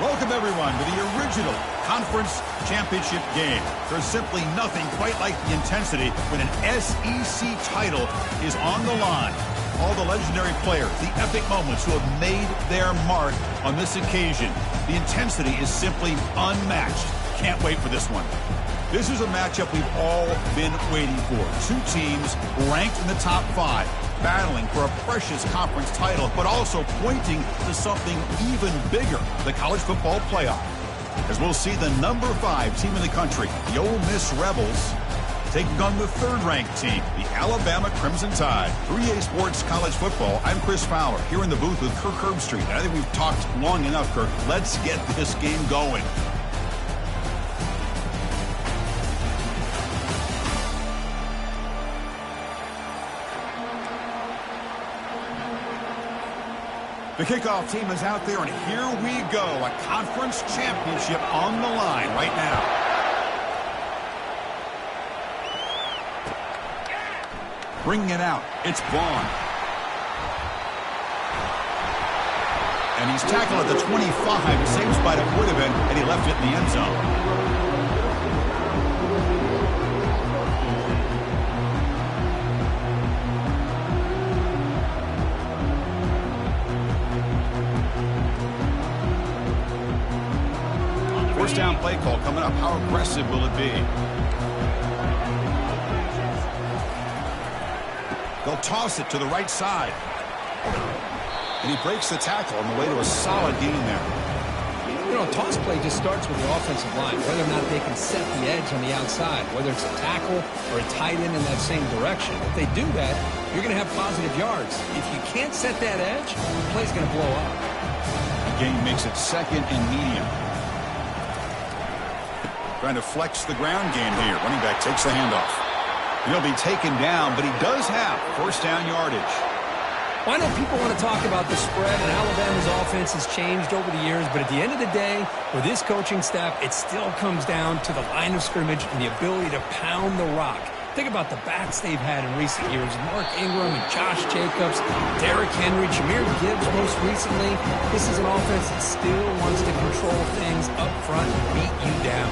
Welcome, everyone, to the original conference championship game. There's simply nothing quite like the intensity when an SEC title is on the line. All the legendary players, the epic moments who have made their mark on this occasion. The intensity is simply unmatched. Can't wait for this one. This is a matchup we've all been waiting for. Two teams ranked in the top 5, battling for a precious conference title, but also pointing to something even bigger, the college football playoff. As we'll see the number 5 team in the country, the Ole Miss Rebels, taking on the 3rd-ranked team, the Alabama Crimson Tide. 3A Sports College Football, I'm Chris Fowler, here in the booth with Kirk Herbstreit. And I think we've talked long enough, Kirk. Let's get this game going. The kickoff team is out there, and here we go. A conference championship on the line right now. Bringing it out, it's Vaughn. And he's tackled at the 25. Same spot it would have been, and he left it in the end zone. First down play call coming up. How aggressive will it be? They'll toss it to the right side. And he breaks the tackle on the way to a solid gain there. You know, a toss play just starts with the offensive line, whether or not they can set the edge on the outside, whether it's a tackle or a tight end in that same direction. If they do that, you're going to have positive yards. If you can't set that edge, the play's going to blow up. The game makes it 2nd and medium. Trying to flex the ground game here. Running back takes the handoff. He'll be taken down, but he does have first down yardage. Well, I know people want to talk about the spread, and Alabama's offense has changed over the years, but at the end of the day, with this coaching staff, it still comes down to the line of scrimmage and the ability to pound the rock. Think about the backs they've had in recent years. Mark Ingram and Josh Jacobs, Derrick Henry, Jahmyr Gibbs most recently. This is an offense that still wants to control things up front and beat you down.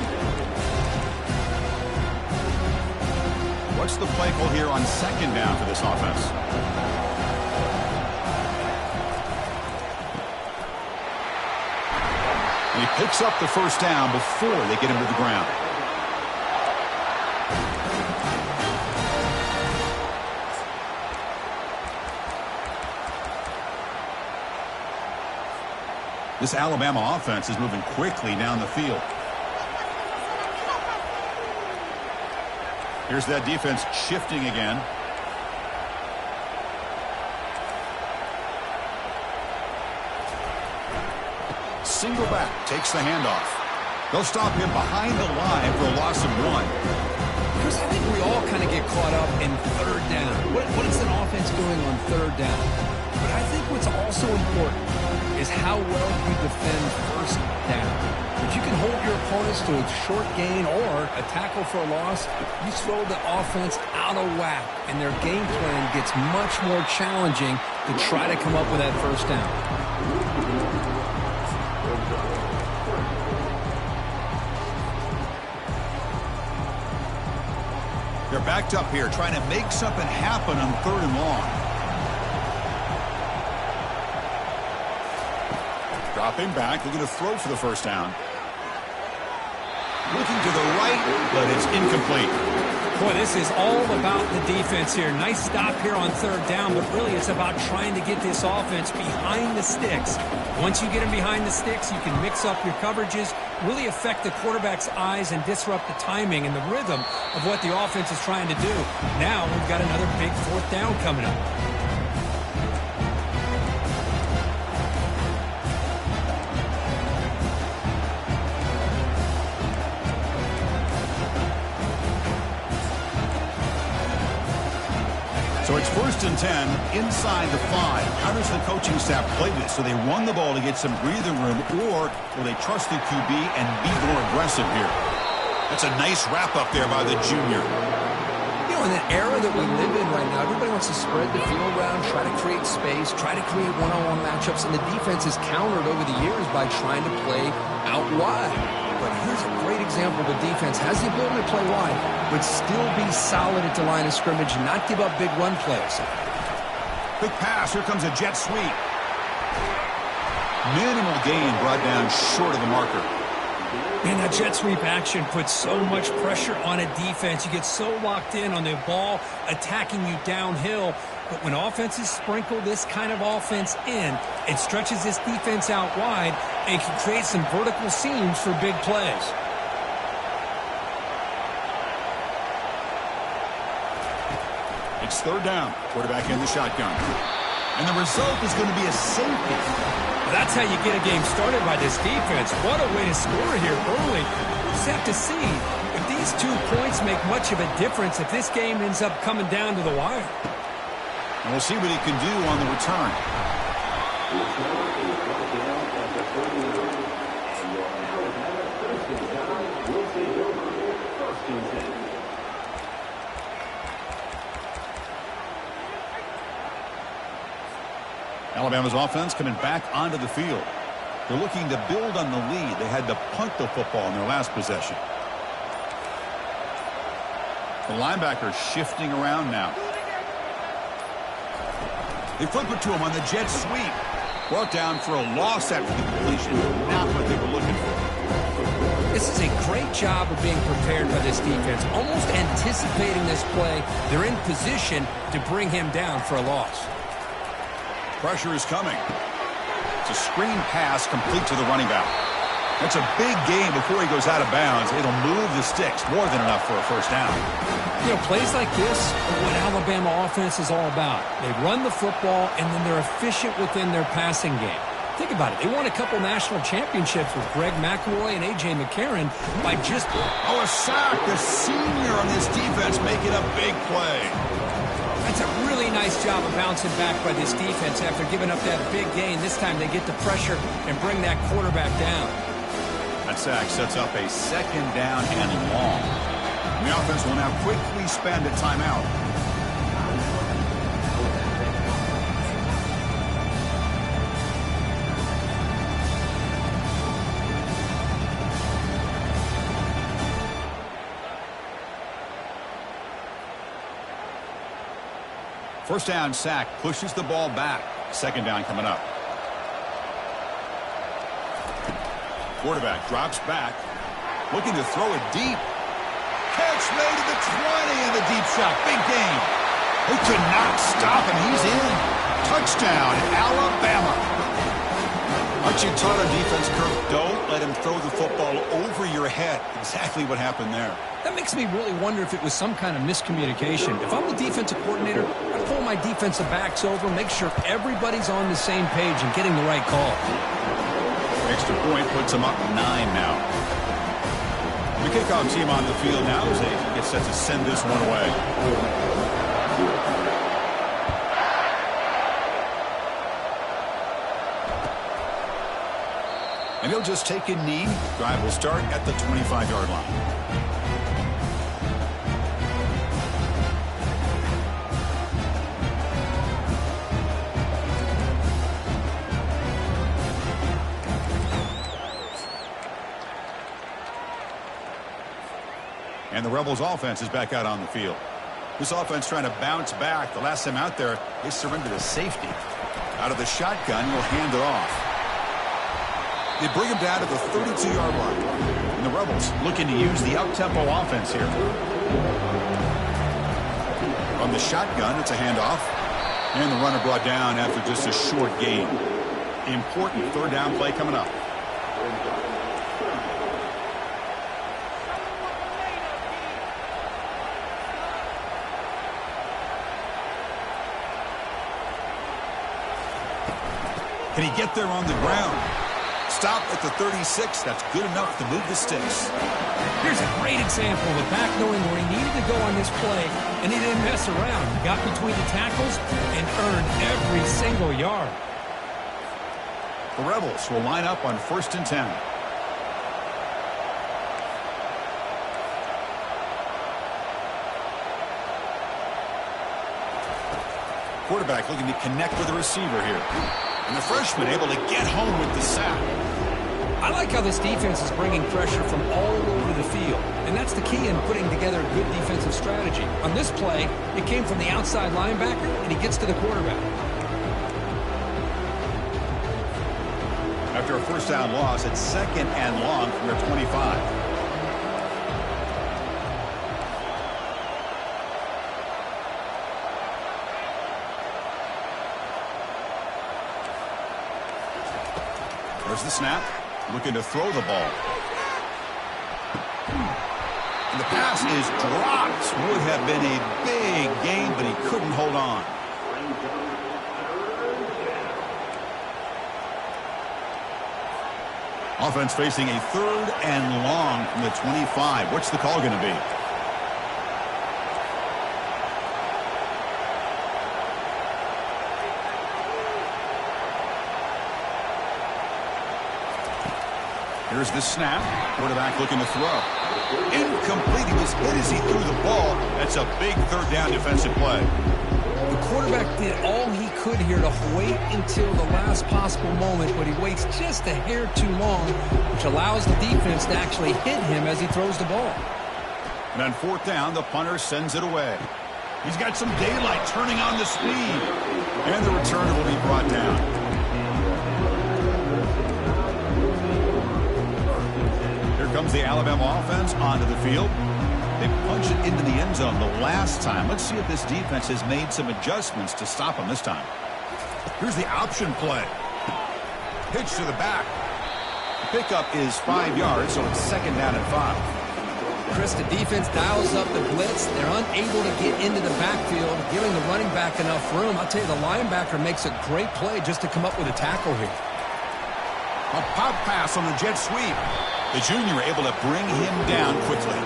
What's the play call here on 2nd down for this offense? And he picks up the first down before they get him to the ground. This Alabama offense is moving quickly down the field. Here's that defense shifting again. Single back takes the handoff. They'll stop him behind the line for a loss of 1. Because I think we all kind of get caught up in 3rd down. What is an offense doing on 3rd down? But I think what's also important is how well you defend 1st down. If you can hold your opponents to a short gain or a tackle for a loss, you throw the offense out of whack, and their game plan gets much more challenging to try to come up with that first down. They're backed up here, trying to make something happen on 3rd and long. Dropping back, looking to throw for the first down. Looking to the right, but it's incomplete. Boy, this is all about the defense here. Nice stop here on 3rd down, but really it's about trying to get this offense behind the sticks. Once you get them behind the sticks, you can mix up your coverages, really affect the quarterback's eyes and disrupt the timing and the rhythm of what the offense is trying to do. Now we've got another big 4th down coming up. So it's 1st and 10 inside the 5. How does the coaching staff play this? So they run the ball to get some breathing room, or will they trust the QB and be more aggressive here? That's a nice wrap up there by the junior. You know, in an era that we live in right now, everybody wants to spread the field around, try to create space, try to create one-on-one matchups, and the defense has countered over the years by trying to play out wide. But here's a great example of a defense has the ability to play wide, but still be solid at the line of scrimmage and not give up big run plays. Big pass. Here comes a jet sweep. Minimal gain brought down short of the marker. Man, that jet sweep action puts so much pressure on a defense. You get so locked in on the ball attacking you downhill. But when offenses sprinkle this kind of offense in, it stretches this defense out wide and can create some vertical seams for big plays. It's third down. Quarterback in the shotgun. And the result is going to be a safety. That's how you get a game started by this defense. What a way to score here early. We'll just have to see if these 2 points make much of a difference if this game ends up coming down to the wire. And we'll see what he can do on the return. Alabama's offense coming back onto the field. They're looking to build on the lead. They had to punt the football in their last possession. The linebacker shifting around now. They flip it to him on the jet sweep. Brought down for a loss after the completion. Not what they were looking for. This is a great job of being prepared by this defense. Almost anticipating this play. They're in position to bring him down for a loss. Pressure is coming. It's a screen pass complete to the running back. That's a big gain before he goes out of bounds. It'll move the sticks. More than enough for a first down. You know, plays like this are what Alabama offense is all about. They run the football, and then they're efficient within their passing game. Think about it. They won a couple national championships with Greg McElroy and A.J. McCarron by just... Oh, a sack. The senior on this defense making a big play. That's a really nice job of bouncing back by this defense after giving up that big gain. This time they get the pressure and bring that quarterback down. That sack sets up a second down and long. The offense will now quickly spend a timeout. First down sack pushes the ball back. Second down coming up. Quarterback drops back. Looking to throw it deep. Catch made to the 20 and the deep shot. Big gain. They could not stop him. He's in. Touchdown, Alabama. Aren't you taught on defense, Kirk? Don't let him throw the football over your head. Exactly what happened there. That makes me really wonder if it was some kind of miscommunication. If I'm the defensive coordinator, I pull my defensive backs over, make sure everybody's on the same page and getting the right call. Extra point puts them up 9 now. The kickoff team on the field now as they get set to send this one away. And he'll just take a knee. Drive will start at the 25-yard line. And the Rebels offense is back out on the field. This offense trying to bounce back. The last time out there, they surrendered a safety. Out of the shotgun, he'll hand it off. They bring him down to the 32-yard line. And the Rebels looking to use the up-tempo offense here. From the shotgun, it's a handoff. And the runner brought down after just a short gain. Important third down play coming up. Can he get there on the ground? Stop at the 36. That's good enough to move the sticks. Here's a great example of a back knowing where he needed to go on this play, and he didn't mess around. He got between the tackles and earned every single yard. The Rebels will line up on 1st and 10. Quarterback looking to connect with the receiver here. And the freshman able to get home with the sack. I like how this defense is bringing pressure from all over the field. And that's the key in putting together a good defensive strategy. On this play, it came from the outside linebacker, and he gets to the quarterback. After a first down loss, it's 2nd and long from their 25. There's the snap. Looking to throw the ball. And the pass is dropped. Would have been a big gain, but he couldn't hold on. Offense facing a 3rd and long from the 25. What's the call going to be? Here's the snap. Quarterback looking to throw. Incomplete. He was hit as he threw the ball. That's a big 3rd down defensive play. The quarterback did all he could here to wait until the last possible moment, but he waits just a hair too long, which allows the defense to actually hit him as he throws the ball. And on 4th down, the punter sends it away. He's got some daylight turning on the speed. And the return will be brought down. Comes the Alabama offense onto the field. They punch it into the end zone the last time. Let's see if this defense has made some adjustments to stop them this time. Here's the option play. Pitch to the back. The pickup is 5 yards, so it's 2nd down and 5. Chris, the defense dials up the blitz. They're unable to get into the backfield, giving the running back enough room. I'll tell you, the linebacker makes a great play just to come up with a tackle here. A pop pass on the jet sweep. The junior able to bring him down quickly.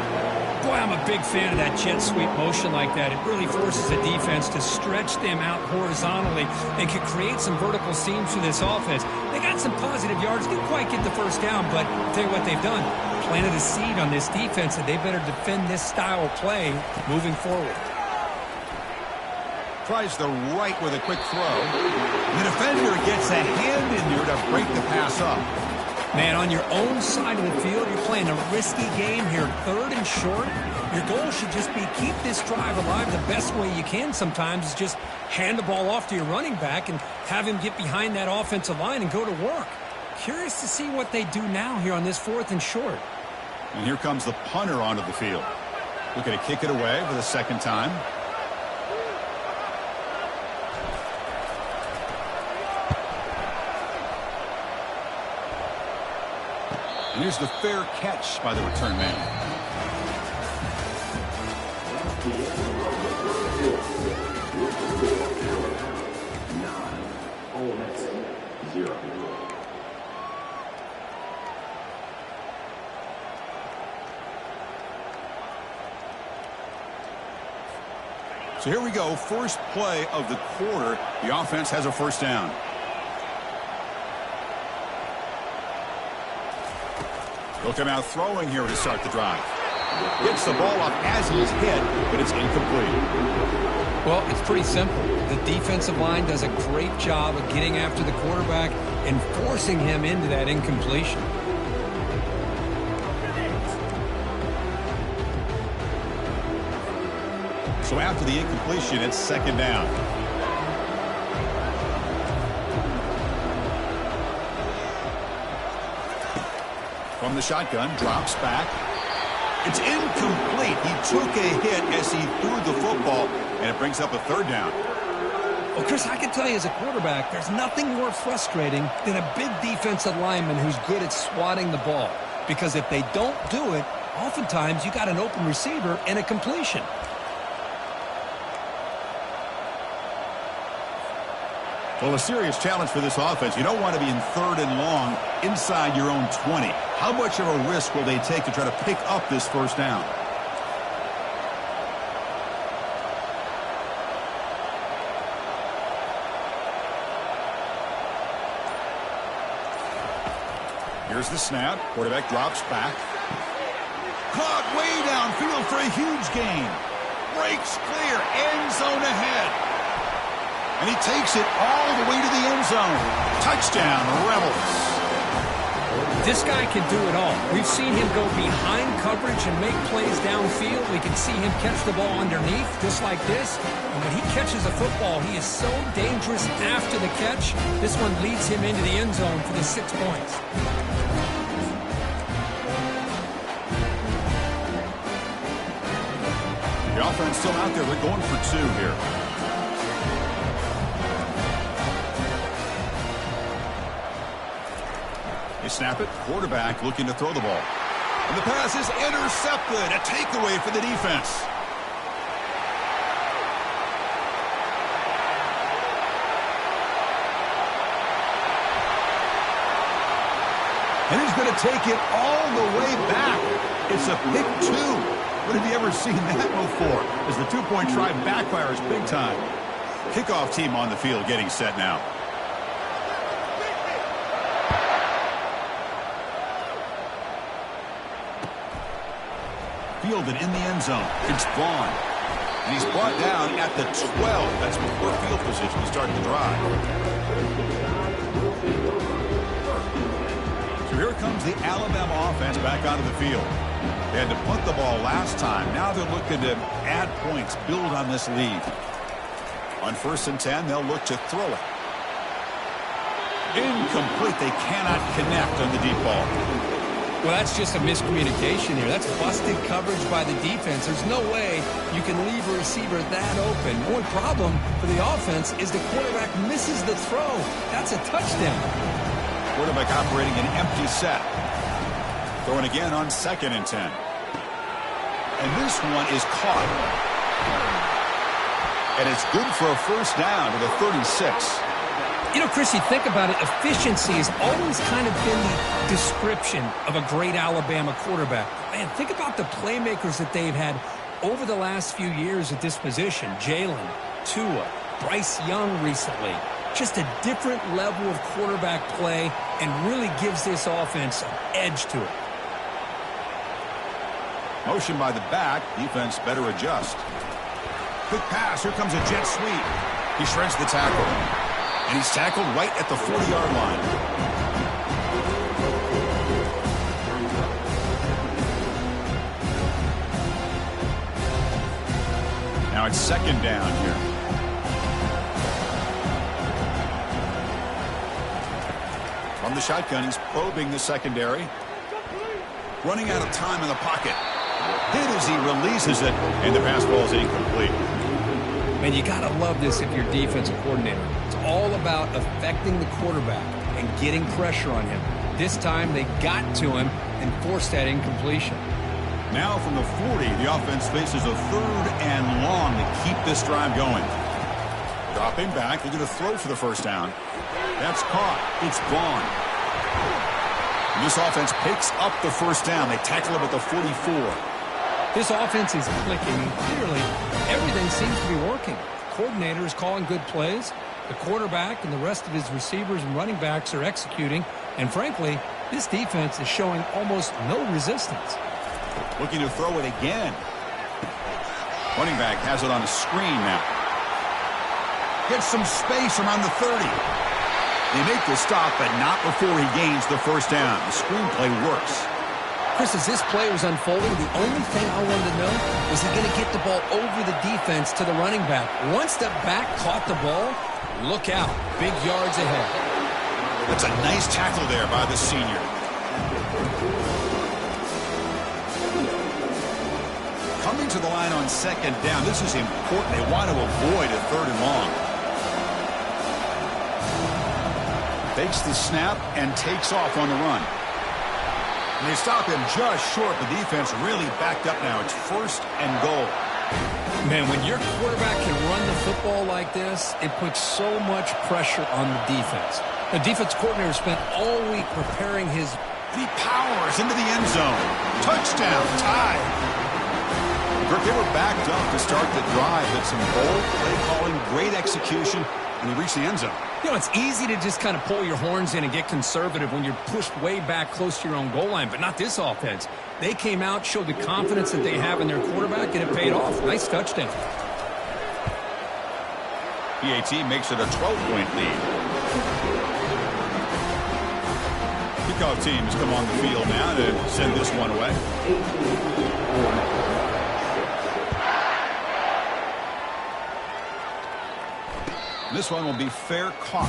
Boy, I'm a big fan of that jet sweep motion like that. It really forces the defense to stretch them out horizontally and can create some vertical seams for this offense. They got some positive yards, didn't quite get the first down, but I'll tell you what they've done. Planted a seed on this defense, and they better defend this style of play moving forward. Tries the right with a quick throw. The defender gets a hand in there to break the pass up. Man, on your own side of the field, you're playing a risky game here, 3rd and short. Your goal should just be keep this drive alive the best way you can sometimes is just hand the ball off to your running back and have him get behind that offensive line and go to work. Curious to see what they do now here on this 4th and short. And here comes the punter onto the field. Looking to kick it away for the 2nd time. And here's the fair catch by the return man. So here we go, first play of the quarter. The offense has a first down. He'll come out throwing here to start the drive. Gets the ball up as he's hit, but it's incomplete. Well, it's pretty simple. The defensive line does a great job of getting after the quarterback and forcing him into that incompletion. So after the incompletion, it's 2nd down. From the shotgun, drops back. It's incomplete. He took a hit as he threw the football, and it brings up a 3rd down. Well, Chris, I can tell you as a quarterback, there's nothing more frustrating than a big defensive lineman who's good at swatting the ball. Because if they don't do it, oftentimes you got an open receiver and a completion. Well, a serious challenge for this offense. You don't want to be in 3rd and long inside your own 20. How much of a risk will they take to try to pick up this first down? Here's the snap. Quarterback drops back. Caught way downfield for a huge gain. Breaks clear. End zone ahead. And he takes it all the way to the end zone. Touchdown, Rebels. This guy can do it all. We've seen him go behind coverage and make plays downfield. We can see him catch the ball underneath, just like this. And when he catches a football, he is so dangerous after the catch. This one leads him into the end zone for the 6 points. The offense still out there. They're going for 2 here. They snap it. Quarterback looking to throw the ball. And the pass is intercepted. A takeaway for the defense. And he's going to take it all the way back. It's a pick 2. When have you ever seen that before? As the 2-point try backfires big time. Kickoff team on the field getting set now. Fielded in the end zone. It's Vaughn. And he's brought down at the 12. That's poor field position to start the drive. So here comes the Alabama offense back onto the field. They had to punt the ball last time. Now they're looking to add points, build on this lead. On 1st and 10, they'll look to throw it. Incomplete. They cannot connect on the deep ball. Well, that's just a miscommunication here. That's busted coverage by the defense. There's no way you can leave a receiver that open. One problem for the offense is the quarterback misses the throw. That's a touchdown. Quarterback operating an empty set. Throwing again on 2nd and 10. And this one is caught. And it's good for a first down to the 36. You know, Chris, you think about it, efficiency has always kind of been the description of a great Alabama quarterback. Man, think about the playmakers that they've had over the last few years at this position. Jalen, Tua, Bryce Young recently. Just a different level of quarterback play and really gives this offense an edge to it. Motion by the back. Defense better adjust. Quick pass. Here comes a jet sweep. He shreds the tackle. And he's tackled right at the 40-yard line. Now it's 2nd down here. From the shotgun, he's probing the secondary. Running out of time in the pocket. Hit as he releases it, and the pass ball is incomplete. Man, you got to love this if you're defensive coordinator. It's all about affecting the quarterback and getting pressure on him. This time they got to him and forced that incompletion. Now from the 40, the offense faces a 3rd and long to keep this drive going. Dropping back, they're going to throw for the first down. That's caught. It's Vaughn. And this offense picks up the first down. They tackle him at the 44. This offense is clicking, and clearly everything seems to be working. The coordinator is calling good plays. The quarterback and the rest of his receivers and running backs are executing. And frankly, this defense is showing almost no resistance. Looking to throw it again. Running back has it on a screen now. Gets some space around the 30. They make the stop, but not before he gains the first down. The screenplay works. Chris, as this play was unfolding, the only thing I wanted to know was he going to get the ball over the defense to the running back. Once the back caught the ball, look out. Big yards ahead. That's a nice tackle there by the senior. Coming to the line on 2nd down. This is important. They want to avoid a 3rd and long. Takes the snap and takes off on the run. And they stop him just short. The defense really backed up now. It's 1st and goal. Man, when your quarterback can run the football like this, it puts so much pressure on the defense. The defense coordinator spent all week preparing his... He powers into the end zone. Touchdown, tie. They were backed up to start the drive, but some bold play calling, great execution, and they reached the end zone. You know, it's easy to just kind of pull your horns in and get conservative when you're pushed way back close to your own goal line, but not this offense. They came out, showed the confidence that they have in their quarterback, and it paid off. Nice touchdown. PAT makes it a 12-point lead. Kickoff teams come on the field now to send this one away. This one will be fair caught.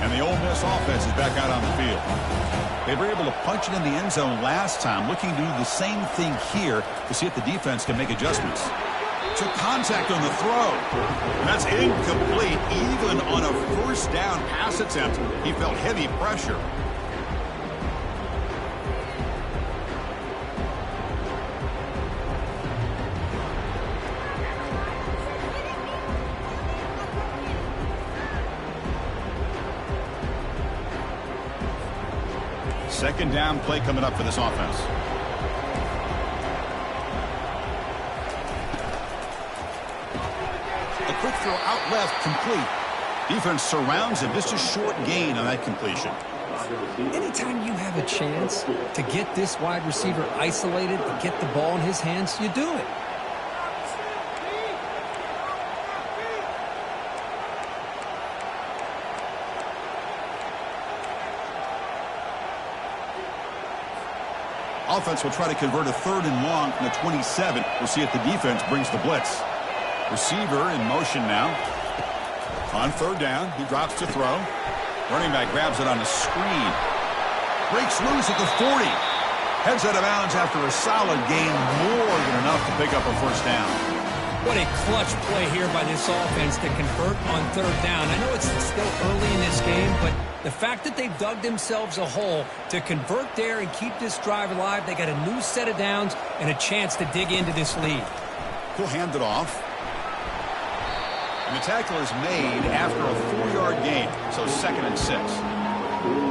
And the Ole Miss offense is back out on the field. They were able to punch it in the end zone last time, looking to do the same thing here to see if the defense can make adjustments. Took contact on the throw. And that's incomplete. Even on a first down pass attempt, he felt heavy pressure. Second down play coming up for this offense. A quick throw out left, complete. Defense surrounds him. Just a short gain on that completion. Anytime you have a chance to get this wide receiver isolated and get the ball in his hands, you do it. Offense will try to convert a 3rd and long from the 27. We'll see if the defense brings the blitz. Receiver in motion now. On 3rd down, he drops to throw. Running back grabs it on a screen. Breaks loose at the 40. Heads out of bounds after a solid gain, more than enough to pick up a first down. What a clutch play here by this offense to convert on 3rd down. I know it's still early in this game, but the fact that they've dug themselves a hole to convert there and keep this drive alive, they got a new set of downs and a chance to dig into this lead. He'll hand it off. And the tackle is made after a 4-yard gain, so 2nd and 6.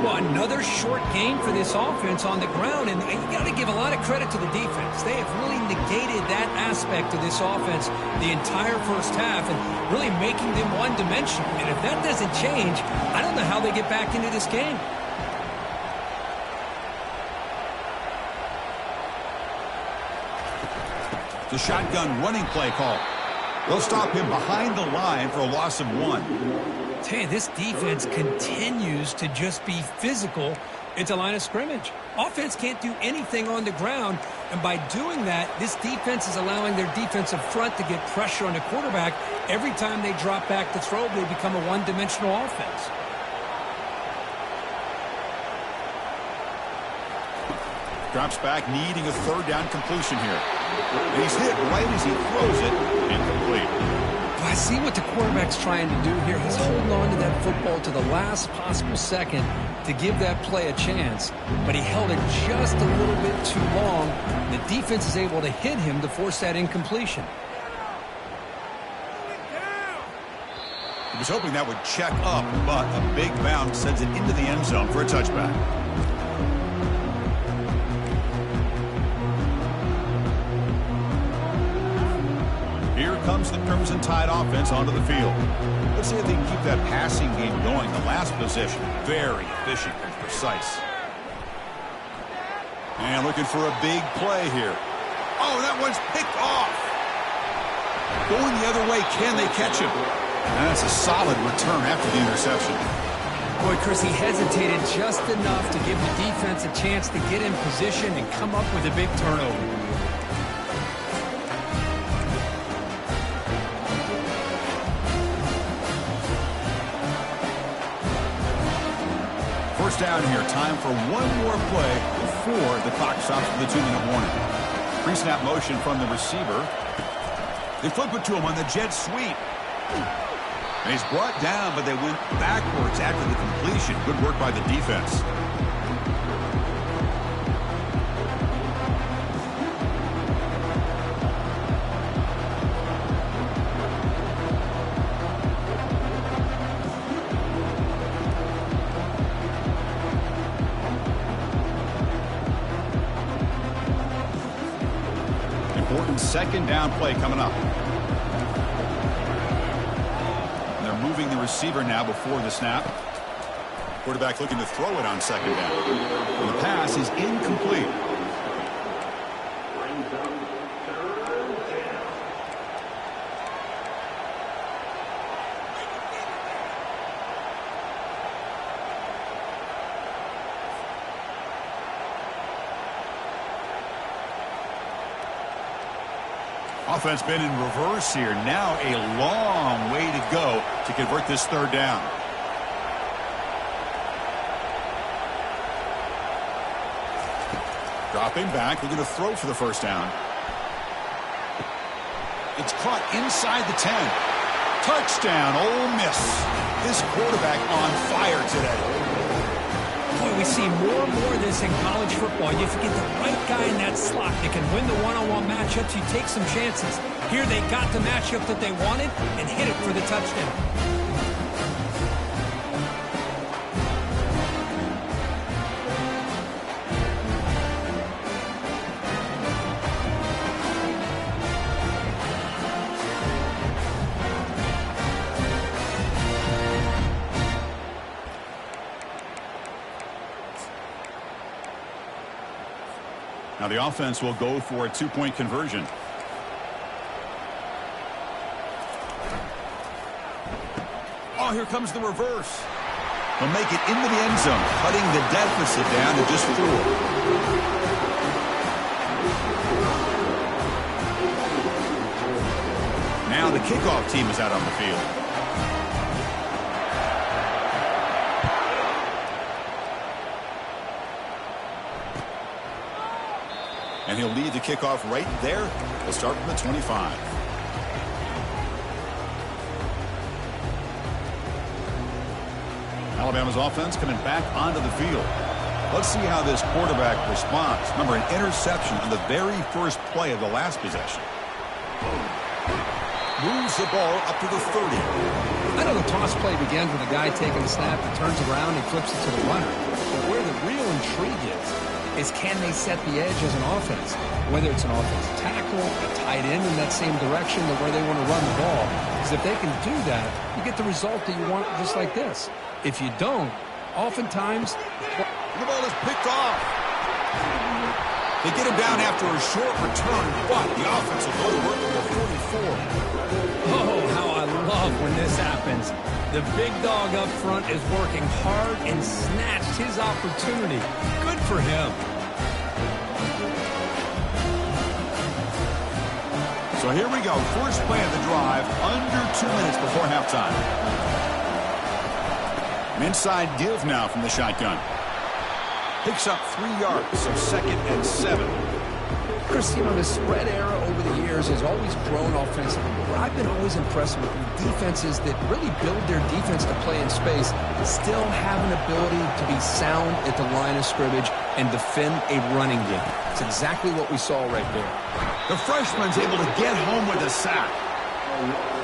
Well, another short gain for this offense on the ground, and you got to give a lot of credit to the defense. They have really negated that aspect of this offense the entire first half and really making them one-dimensional. And if that doesn't change, I don't know how they get back into this game. The shotgun running play call. They'll stop him behind the line for a loss of 1. Hey, this defense continues to just be physical at the line of scrimmage. Offense can't do anything on the ground, and by doing that, this defense is allowing their defensive front to get pressure on the quarterback. Every time they drop back to throw, they become a one-dimensional offense. Drops back, needing a 3rd down completion here. And he's hit right as he throws it, incomplete. I see what the quarterback's trying to do here. He's holding on to that football to the last possible second to give that play a chance, but he held it just a little bit too long. The defense is able to hit him to force that incompletion. He was hoping that would check up, but a big bounce sends it into the end zone for a touchback. Here comes the Crimson Tide offense onto the field. Let's see if they can keep that passing game going. The last possession, very efficient and precise. And looking for a big play here. Oh, that one's picked off. Going the other way, can they catch him? And that's a solid return after the interception. Boy, Chris, he hesitated just enough to give the defense a chance to get in position and come up with a big turnover. First down here. Time for one more play before the clock stops for the 2-minute warning. Pre-snap motion from the receiver. They flip it to him on the jet sweep. And he's brought down, but they went backwards after the completion. Good work by the defense. Important 2nd down play coming up. And they're moving the receiver now before the snap. Quarterback looking to throw it on second down. And the pass is incomplete. Offense been in reverse here. Now a long way to go to convert this third down. Dropping back, looking to throw for the first down. It's caught inside the 10. Touchdown, Ole Miss. This quarterback on fire today. Boy, we see more and more of this in college football. You get the right guy in that slot that can win the one-on-one matchups. You take some chances. Here they got the matchup that they wanted and hit it for the touchdown. Now the offense will go for a two-point conversion. Oh, here comes the reverse. He'll make it into the end zone, cutting the deficit down to just 4. Now the kickoff team is out on the field. And he'll lead the kickoff right there. He'll start from the 25. Alabama's offense coming back onto the field. Let's see how this quarterback responds. Remember, an interception on the very first play of the last possession. Moves the ball up to the 30. I know the toss play begins with a guy taking the snap, he turns around and flips it to the runner. But where the real intrigue is can they set the edge as an offense? Whether it's an offensive tackle, a tight end in that same direction to where they want to run the ball. Because if they can do that, you get the result that you want just like this. If you don't, oftentimes... The ball is picked off. They get him down after a short return, but the offense will go to work from the 44. Oh, how I love when this happens. The big dog up front is working hard and snatched his opportunity. Good for him. So here we go. First play of the drive, under 2 minutes before halftime. An inside give now from the shotgun. Picks up 3 yards, so 2nd and 7. Chris, you know, the spread era over the years has always grown offensively. But I've been always impressed with defenses that really build their defense to play in space, still have an ability to be sound at the line of scrimmage and defend a running game. It's exactly what we saw right there. The freshman's able to get home with a sack.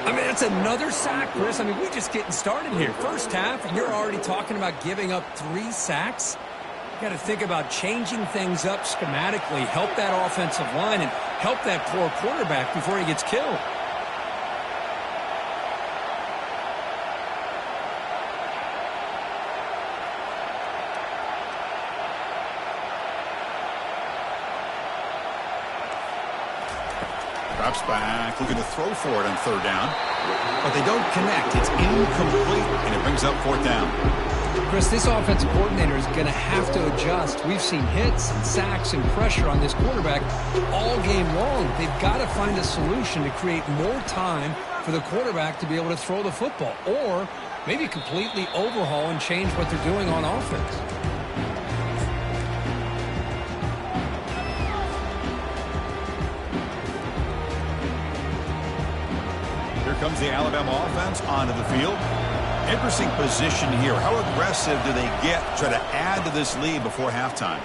I mean, that's another sack, Chris. I mean, we're just getting started here. First half, and you're already talking about giving up 3 sacks. Got to think about changing things up schematically, help that offensive line, and help that poor quarterback before he gets killed. Drops back, looking to throw for it on 3rd down. But they don't connect. It's incomplete, and it brings up 4th down. Chris, this offensive coordinator is going to have to adjust. We've seen hits and sacks and pressure on this quarterback all game long. They've got to find a solution to create more time for the quarterback to be able to throw the football, or maybe completely overhaul and change what they're doing on offense. Here comes the Alabama offense onto the field. Interesting position here. How aggressive do they get to try to add to this lead before halftime?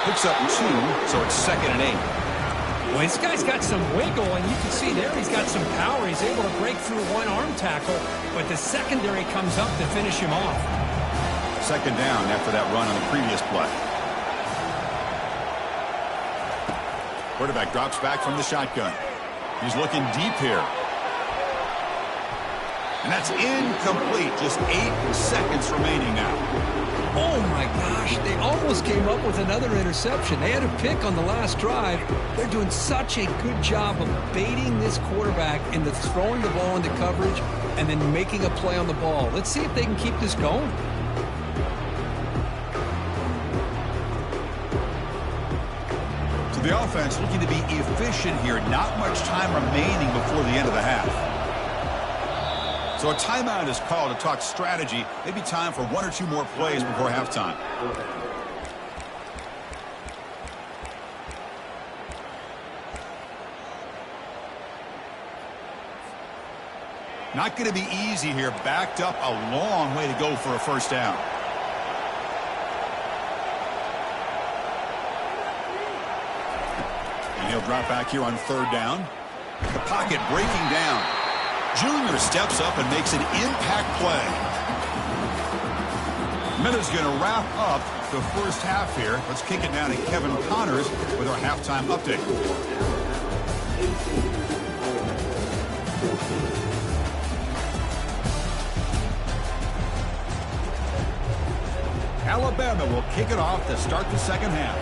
Picks up 2, so it's 2nd and 8. Well, this guy's got some wiggle, and you can see there he's got some power. He's able to break through one arm tackle, but the secondary comes up to finish him off. 2nd down after that run on the previous play. Quarterback drops back from the shotgun. He's looking deep here. And that's incomplete. Just 8 seconds remaining now. Oh, my gosh. They almost came up with another interception. They had a pick on the last drive. They're doing such a good job of baiting this quarterback into throwing the ball into coverage and then making a play on the ball. Let's see if they can keep this going. So the offense looking to be efficient here. Not much time remaining before the end of the half. So a timeout is called to talk strategy. Maybe time for 1 or 2 more plays before halftime. Not going to be easy here. Backed up a long way to go for a first down. And he'll drop back here on 3rd down. The pocket breaking down. Junior steps up and makes an impact play. Minutes going to wrap up the first half here. Let's kick it down to Kevin Connors with our halftime update. Alabama will kick it off to start the second half.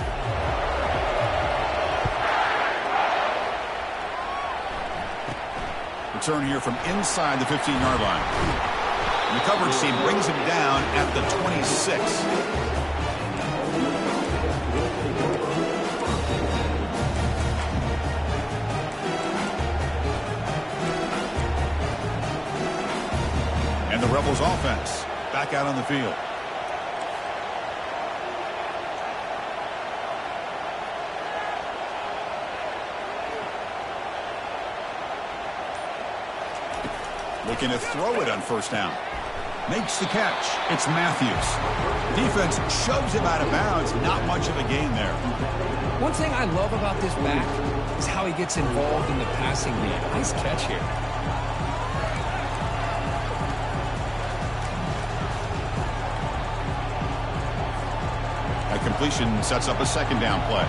Return here from inside the 15-yard line. And the coverage team brings him down at the 26. And the Rebels offense back out on the field. Looking to throw it on first down. Makes the catch. It's Matthews. Defense shoves him out of bounds. Not much of a gain there. One thing I love about this back is how he gets involved in the passing game. Nice catch here. That completion sets up a second down play.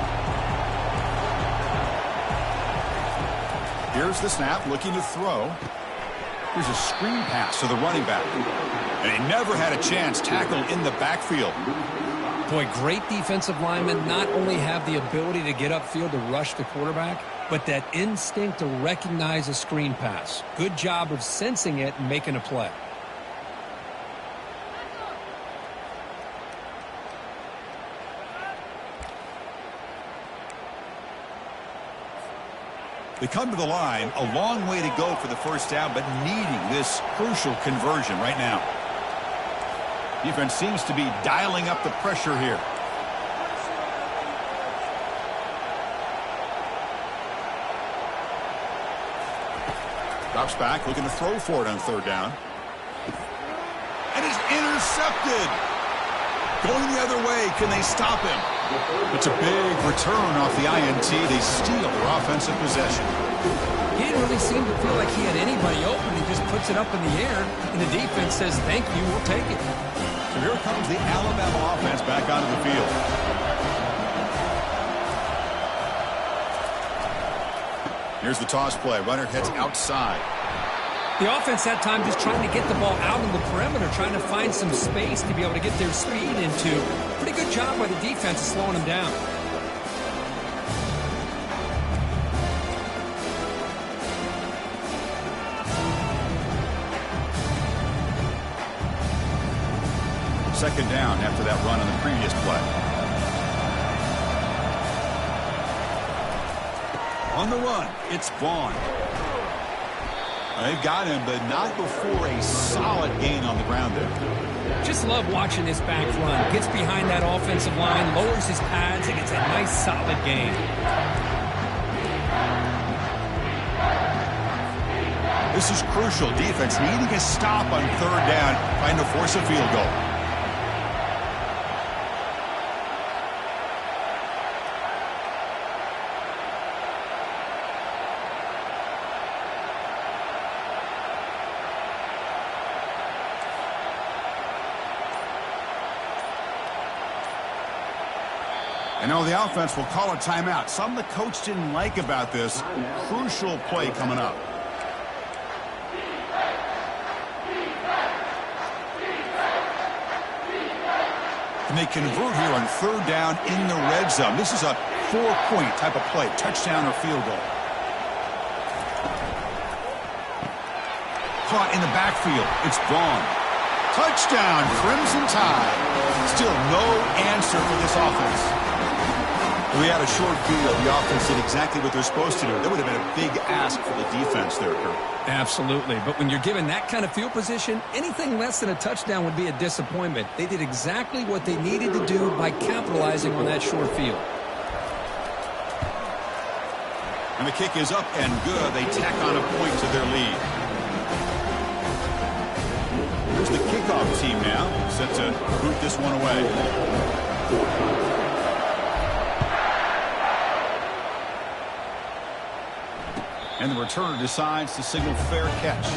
Here's the snap, looking to throw. Here's a screen pass to the running back. And he never had a chance. Tackled in the backfield. Boy, great defensive linemen not only have the ability to get upfield to rush the quarterback, but that instinct to recognize a screen pass. Good job of sensing it and making a play. They come to the line, a long way to go for the first down, but needing this crucial conversion right now. Defense seems to be dialing up the pressure here. Drops back, looking to throw for it on 3rd down. And is intercepted. Going the other way, can they stop him? It's a big return off the INT. They steal their offensive possession. He didn't really seem to feel like he had anybody open. He just puts it up in the air, and the defense says, thank you, we'll take it. So here comes the Alabama offense back onto the field. Here's the toss play. Runner heads outside. The offense that time just trying to get the ball out on the perimeter, trying to find some space to be able to get their speed into. Pretty good job by the defense of slowing them down. Second down after that run on the previous play. On the run, it's Vaughn. They've got him, but not before a solid gain on the ground there. Just love watching this back run. Gets behind that offensive line, lowers his pads, and gets a nice solid gain. This is crucial. Defense needing a stop on 3rd down, trying to force a field goal. And now the offense will call a timeout. Something the coach didn't like about this. Crucial play coming up. And they convert here on third down in the red zone. This is a 4-point type of play, touchdown or field goal. Caught in the backfield. It's Vaughn. Touchdown, Crimson Tide. Still no answer for this offense. We had a short field. The offense did exactly what they're supposed to do. That would have been a big ask for the defense there, Kurt. Absolutely. But when you're given that kind of field position, anything less than a touchdown would be a disappointment. They did exactly what they needed to do by capitalizing on that short field. And the kick is up and good. They tack on a point to their lead. Here's the kickoff team now, set to boot this one away. And the returner decides to signal fair catch.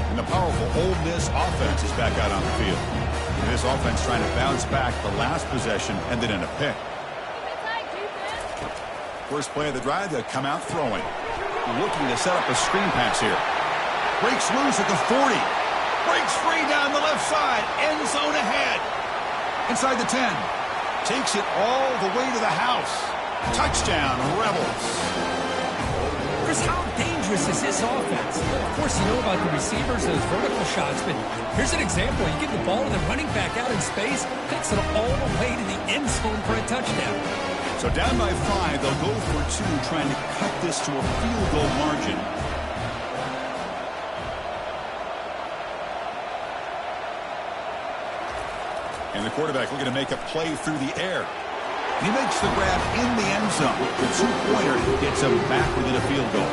And the powerful Ole Miss offense is back out on the field. And this offense trying to bounce back. The last possession ended in a pick. First play of the drive, they'll come out throwing. Looking to set up a screen pass here. Breaks loose at the 40. Breaks free down the left side. End zone ahead. Inside the 10. Takes it all the way to the house. Touchdown, Rebels. Chris, how dangerous is this offense? Of course, you know about the receivers, those vertical shots, but here's an example. You get the ball and the running back out in space, takes it all the way to the end zone for a touchdown. So down by 5, they'll go for 2, trying to cut this to a field goal margin. And the quarterback looking to make a play through the air. And he makes the grab in the end zone. The two-pointer gets him back within a field goal.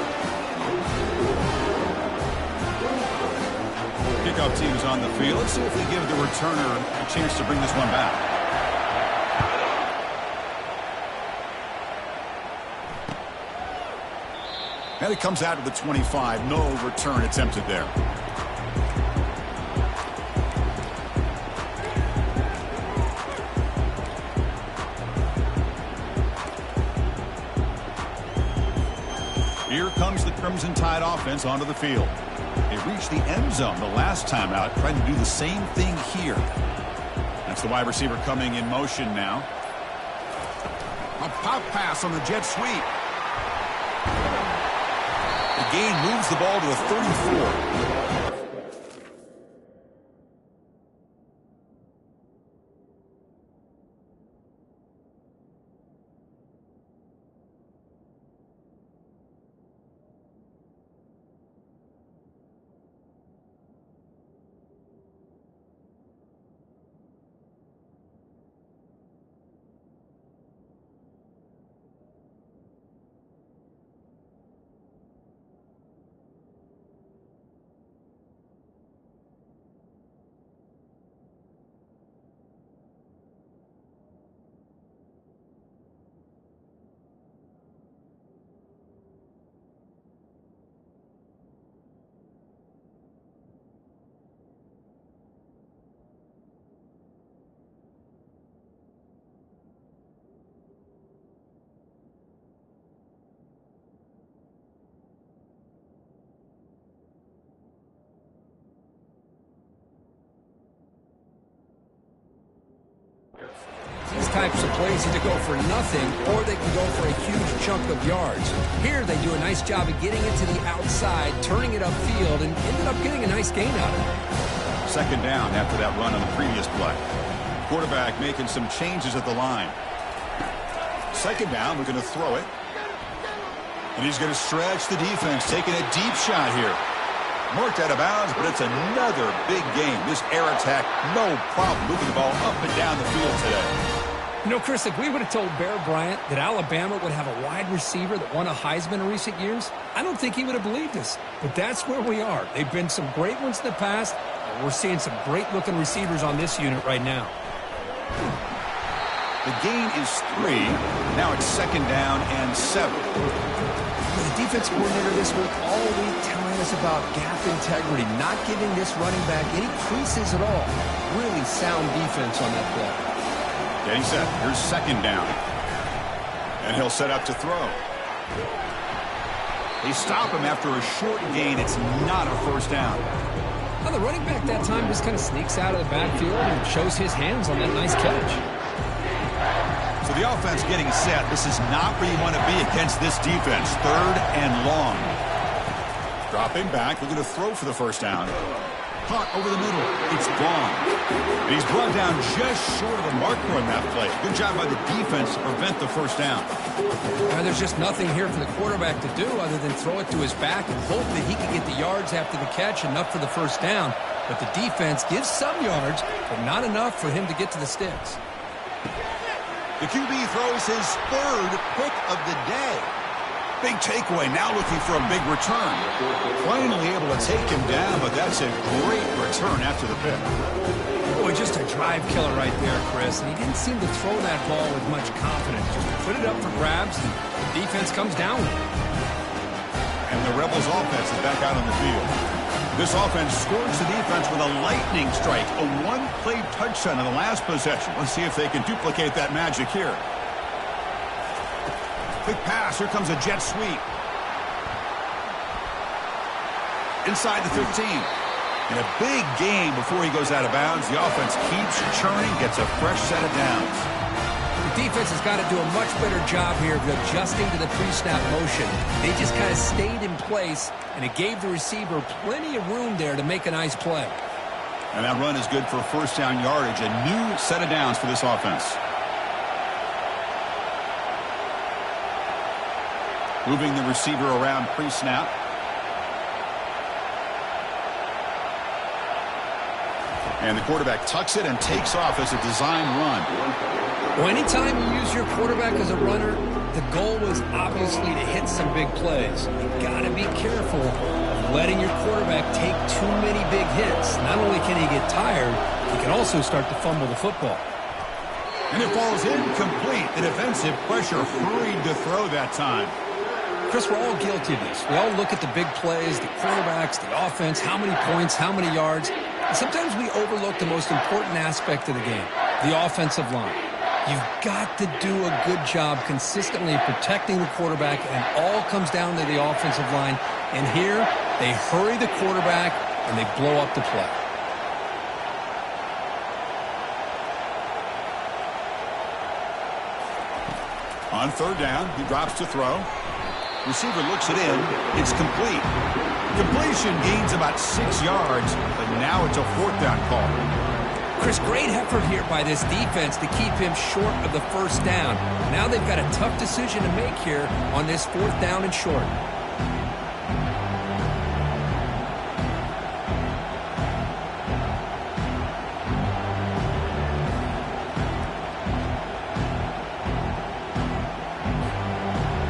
Kickoff team is on the field. Let's see if they give the returner a chance to bring this one back. And it comes out of the 25. No return attempted there. Here comes the Crimson Tide offense onto the field. They reached the end zone the last time out, trying to do the same thing here. That's the wide receiver coming in motion now. A pop pass on the jet sweep. The gain moves the ball to the 34. These types of plays either go for nothing or they can go for a huge chunk of yards. Here they do a nice job of getting it to the outside, turning it upfield, and ended up getting a nice gain out of it. Second down after that run on the previous play. Quarterback making some changes at the line. Second down, we're going to throw it. And he's going to stretch the defense, taking a deep shot here. Marked out of bounds, but it's another big game. This air attack, no problem moving the ball up and down the field today. You know, Chris, if we would have told Bear Bryant that Alabama would have a wide receiver that won a Heisman in recent years, I don't think he would have believed us. But that's where we are. They've been some great ones in the past, and we're seeing some great-looking receivers on this unit right now. The gain is 3. Now it's second down and 7. The defense coordinator this week all week telling us about gap integrity, not giving this running back any creases at all. Really sound defense on that play. Getting set. Here's second down. And he'll set up to throw. They stop him after a short gain. It's not a first down. Well, the running back that time just kind of sneaks out of the backfield and shows his hands on that nice catch. So the offense getting set. This is not where you want to be against this defense. 3rd and long. Dropping back, looking to throw for the first down. Caught over the middle. It's gone. And he's brought down just short of the marker on that play. Good job by the defense to prevent the first down. There's just nothing here for the quarterback to do other than throw it to his back and hope that he can get the yards after the catch, enough for the first down. But the defense gives some yards, but not enough for him to get to the sticks. The QB throws his 3rd pick of the day. Big takeaway, now looking for a big return. Finally able to take him down, but that's a great return after the pick. Boy, just a drive killer right there, Chris. And he didn't seem to throw that ball with much confidence. Just put it up for grabs, and the defense comes down with it. And the Rebels offense is back out on the field. This offense scores the defense with a lightning strike, a one-play touchdown in the last possession. Let's see if they can duplicate that magic here. Quick pass. Here comes a jet sweep. Inside the 15. And a big gain before he goes out of bounds. The offense keeps churning, gets a fresh set of downs. The defense has got to do a much better job here of adjusting to the pre-snap motion. They just kind of stayed in place, and it gave the receiver plenty of room there to make a nice play. And that run is good for first down yardage. A new set of downs for this offense. Moving the receiver around pre-snap. And the quarterback tucks it and takes off as a design run. Well, anytime you use your quarterback as a runner, the goal was obviously to hit some big plays. You've got to be careful of letting your quarterback take too many big hits. Not only can he get tired, he can also start to fumble the football. And it falls incomplete. The defensive pressure hurried to throw that time. Chris, we're all guilty of this. We all look at the big plays, the quarterbacks, the offense, how many points, how many yards. And sometimes we overlook the most important aspect of the game, the offensive line. You've got to do a good job consistently protecting the quarterback, and it all comes down to the offensive line. And here, they hurry the quarterback, and they blow up the play. On 3rd down, he drops to throw. Receiver looks it in. It's complete. Completion gains about 6 yards, but now it's a 4th down call. Chris, great effort here by this defense to keep him short of the first down. Now they've got a tough decision to make here on this 4th down and short.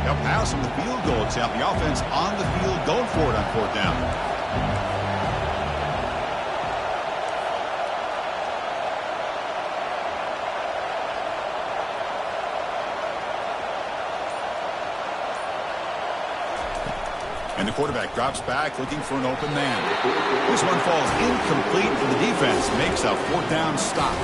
They'll pass him the field goal attempt. The offense on the field going for it on 4th down. And the quarterback drops back looking for an open man. This one falls incomplete, and the defense makes a 4th down stop.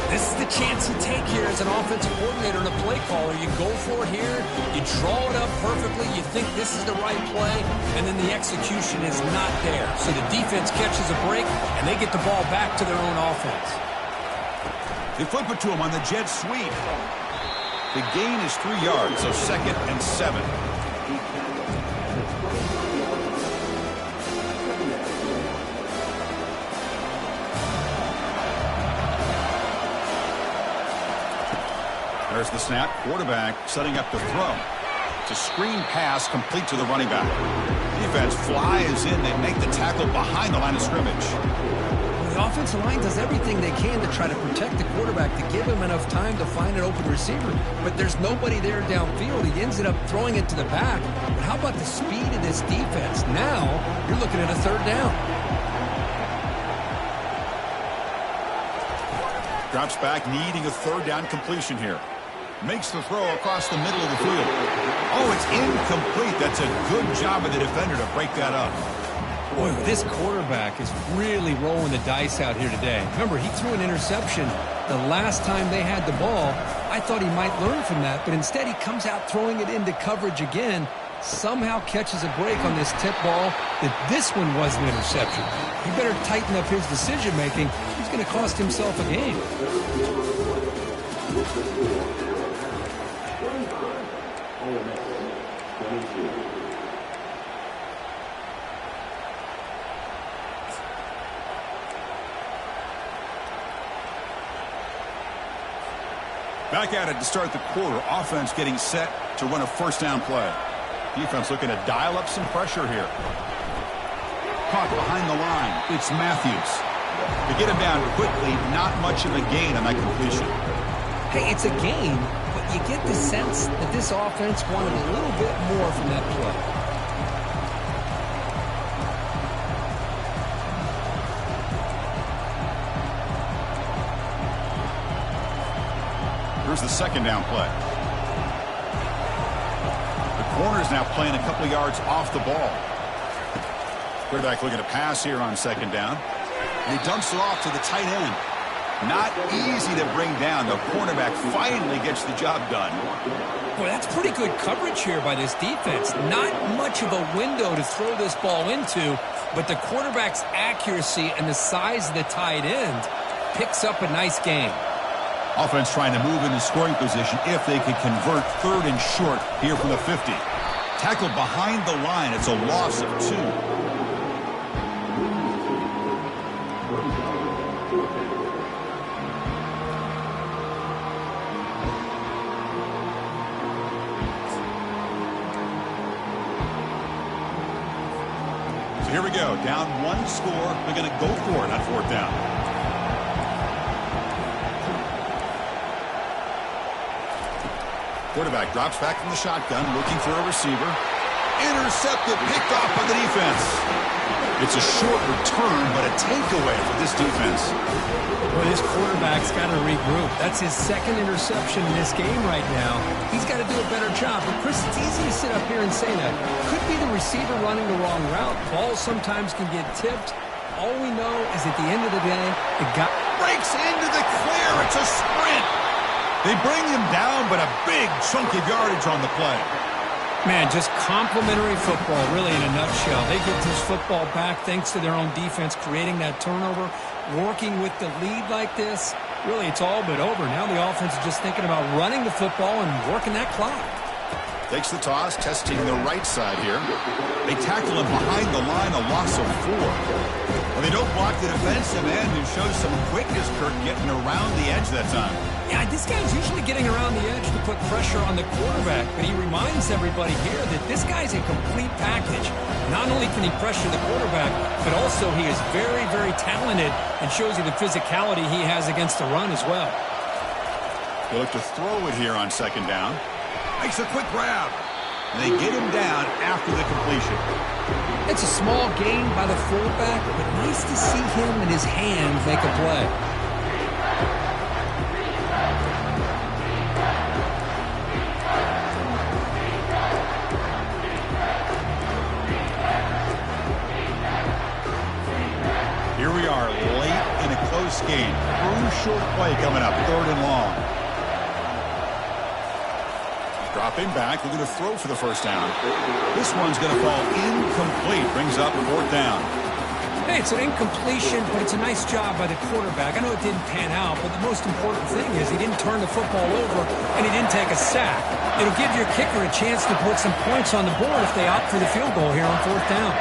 This is the chance you take here as an offensive coordinator and a play caller. You go for it here, you draw it up perfectly, you think this is the right play, and then the execution is not there. So the defense catches a break, and they get the ball back to their own offense. They flip it to him on the jet sweep. The gain is 3 yards, so 2nd and 7. There's the snap. Quarterback setting up to throw. It's a screen pass complete to the running back. Defense flies in. They make the tackle behind the line of scrimmage. The offensive line does everything they can to try to protect the quarterback, to give him enough time to find an open receiver. But there's nobody there downfield. He ends up throwing it to the back. But how about the speed of this defense? Now you're looking at a 3rd down. Drops back, needing a 3rd down completion here. Makes the throw across the middle of the field. Oh, it's incomplete. That's a good job of the defender to break that up. Boy, this quarterback is really rolling the dice out here today. Remember, he threw an interception the last time they had the ball, I thought he might learn from that, but instead he comes out throwing it into coverage again, somehow catches a break on this tip ball that this one was an interception. He better tighten up his decision-making. He's going to cost himself a game. Back at it to start the quarter. Offense getting set to run a first down play. Defense looking to dial up some pressure here. Caught behind the line. It's Matthews. To get him down quickly, not much of a gain on that completion. Hey, it's a gain, but you get the sense that this offense wanted a little bit more from that play. Here's the second down play. The corner's now playing a couple yards off the ball. Quarterback looking to pass here on second down. And he dumps it off to the tight end. Not easy to bring down. The cornerback finally gets the job done. Boy, that's pretty good coverage here by this defense. Not much of a window to throw this ball into, but the quarterback's accuracy and the size of the tight end picks up a nice gain. Offense trying to move into scoring position if they could convert third and short here from the 50. Tackled behind the line. It's a loss of 2. So here we go. Down 1 score. They're going to go for it on fourth down. Quarterback drops back from the shotgun, looking for a receiver. Intercepted, picked off by the defense. It's a short return, but a takeaway for this defense. Well, this quarterback's got to regroup. That's his second interception in this game right now. He's got to do a better job. But, Chris, it's easy to sit up here and say that. Could be the receiver running the wrong route. Balls sometimes can get tipped. All we know is at the end of the day, the guy breaks into the clear. It's a sprint. They bring him down, but a big chunk of yardage on the play. Man, just complimentary football, really, in a nutshell. They get this football back thanks to their own defense, creating that turnover, working with the lead like this. Really, it's all but over. Now the offense is just thinking about running the football and working that clock. Takes the toss, testing the right side here. They tackle him behind the line, a loss of 4. Well, they don't block the defensive end, who shows some quickness, Kurt, getting around the edge that time. Yeah, this guy's usually getting around the edge to put pressure on the quarterback, but he reminds everybody here that this guy's a complete package. Not only can he pressure the quarterback, but also he is very, very talented and shows you the physicality he has against the run as well. They look to throw it here on second down. Makes a quick grab. And they get him down after the completion. It's a small gain by the fullback, but nice to see him and his hands make a play. Here we are, late in a close game. Short play coming up, third and long. Dropping back, looking to throw for the first down. This one's going to fall incomplete. Brings up fourth down. Hey, it's an incompletion, but it's a nice job by the quarterback. I know it didn't pan out, but the most important thing is he didn't turn the football over and he didn't take a sack. It'll give your kicker a chance to put some points on the board if they opt for the field goal here on fourth down.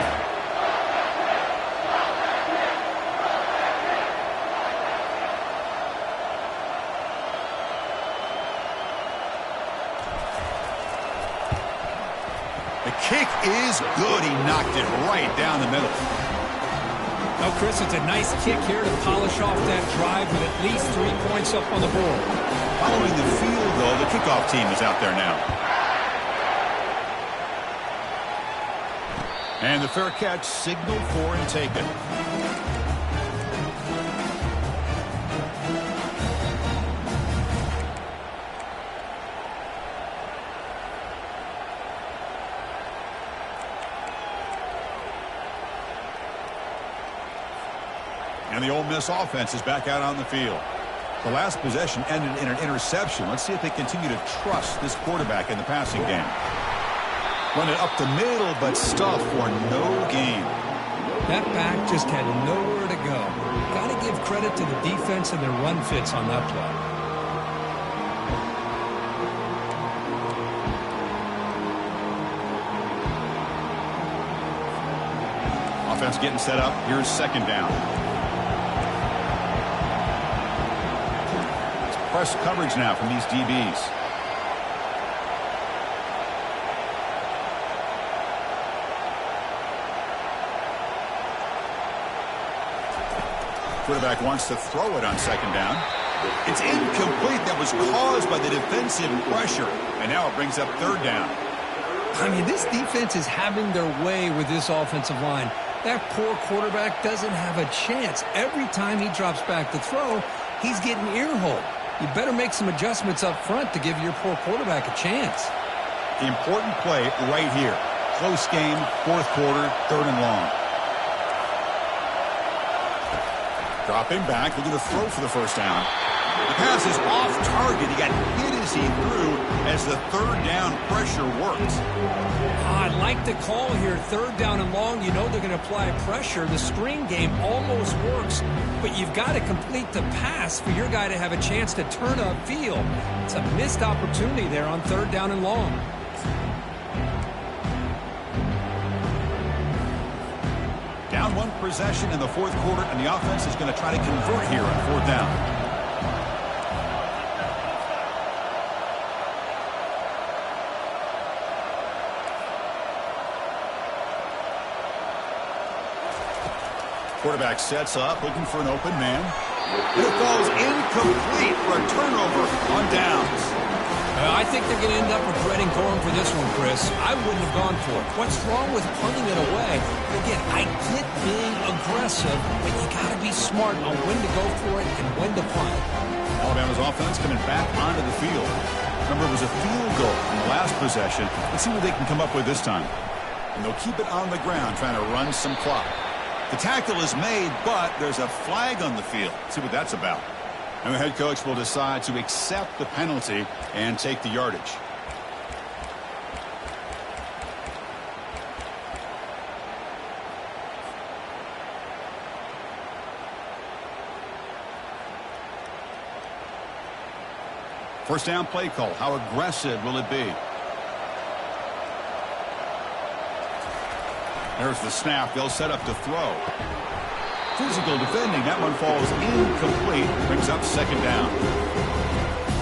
Kick is good. He knocked it right down the middle. Oh, Chris, it's a nice kick here to polish off that drive with at least 3 points up on the board. Following the field, though, the kickoff team is out there now. And the fair catch signaled for and taken. And the Ole Miss offense is back out on the field. The last possession ended in an interception. Let's see if they continue to trust this quarterback in the passing game. Run it up the middle, but stuffed for no gain. That back just had nowhere to go. Got to give credit to the defense and their run fits on that play. Offense getting set up. Here's second down. It's press coverage now from these DBs. Quarterback wants to throw it on second down. It's incomplete. That was caused by the defensive pressure. And now it brings up third down. I mean, this defense is having their way with this offensive line. That poor quarterback doesn't have a chance. Every time he drops back to throw, he's getting ear-holed. You better make some adjustments up front to give your poor quarterback a chance. Important play right here. Close game, fourth quarter, third and long. Dropping back, looking to throw for the first down. The pass is off target. He got hit as he threw as the third down pressure works. I'd like the call here. Third down and long, you know they're going to apply pressure. The screen game almost works, but you've got to complete the pass for your guy to have a chance to turn upfield. It's a missed opportunity there on third down and long. Down one possession in the fourth quarter, and the offense is going to try to convert here on fourth down. Quarterback sets up, looking for an open man. And it falls incomplete for a turnover on downs. I think they're going to end up regretting going for this one, Chris. I wouldn't have gone for it. What's wrong with punting it away? Again, I get being aggressive, but you got to be smart on when to go for it and when to punt. Alabama's offense coming back onto the field. Remember, it was a field goal in the last possession. Let's see what they can come up with this time. And they'll keep it on the ground, trying to run some clock. The tackle is made, but there's a flag on the field. Let's see what that's about. And the head coach will decide to accept the penalty and take the yardage. First down play call. How aggressive will it be? There's the snap. They'll set up to throw. Physical defending. That one falls incomplete. Brings up second down.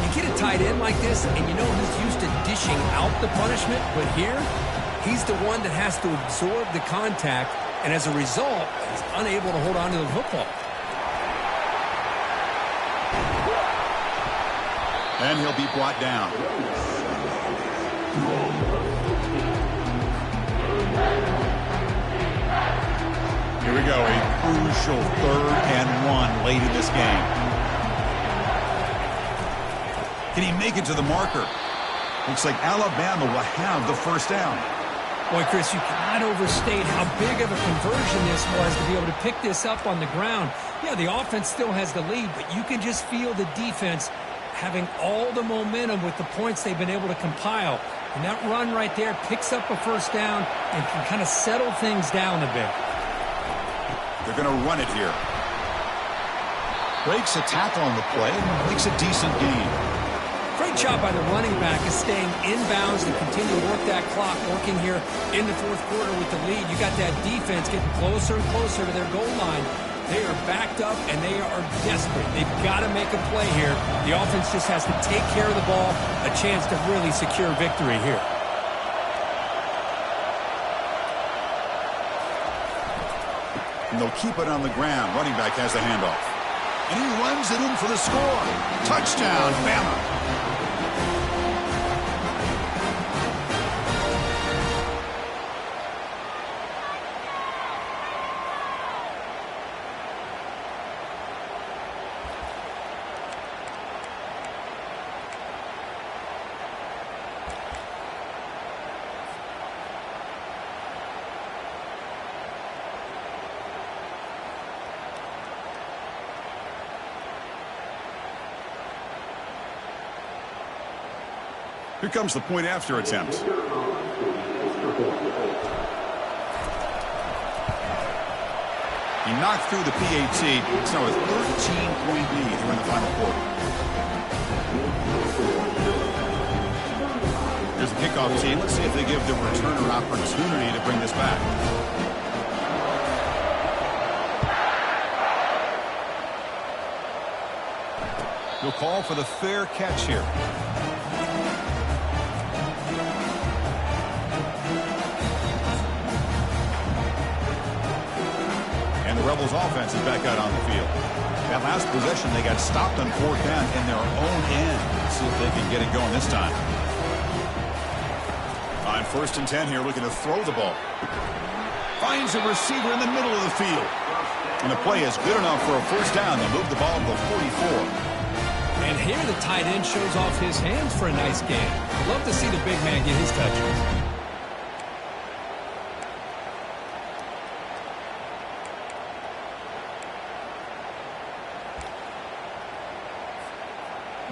You get a tight end like this, and you know he's used to dishing out the punishment, but here, he's the one that has to absorb the contact, and as a result, he's unable to hold on to the football. And he'll be brought down. Here we go, a crucial 3rd and 1 late in this game. Can he make it to the marker? Looks like Alabama will have the first down. Boy, Chris, you cannot overstate how big of a conversion this was to be able to pick this up on the ground. Yeah, the offense still has the lead, but you can just feel the defense having all the momentum with the points they've been able to compile. And that run right there picks up a first down and can kind of settle things down a bit. They're going to run it here. Breaks a tackle on the play and makes a decent gain. Great job by the running back is staying inbounds to continue to work that clock, working here in the fourth quarter with the lead. You got that defense getting closer and closer to their goal line. They are backed up, and they are desperate. They've got to make a play here. The offense just has to take care of the ball, a chance to really secure victory here. And they'll keep it on the ground. Running back has the handoff. And he runs it in for the score. Touchdown, Bama. Here comes the point after attempt. He knocked through the PAT. It's now a 13-point lead here in the final quarter. Here's the kickoff team. Let's see if they give the returner opportunity to bring this back. He'll call for the fair catch here. And the Rebels offense is back out on the field. That last possession, they got stopped on 4th down in their own end. Let's see if they can get it going this time. On 1st and 10 here, looking to throw the ball. Finds a receiver in the middle of the field. And the play is good enough for a 1st down. They'll move the ball to the 44. And here the tight end shows off his hands for a nice game. Love to see the big man get his touches.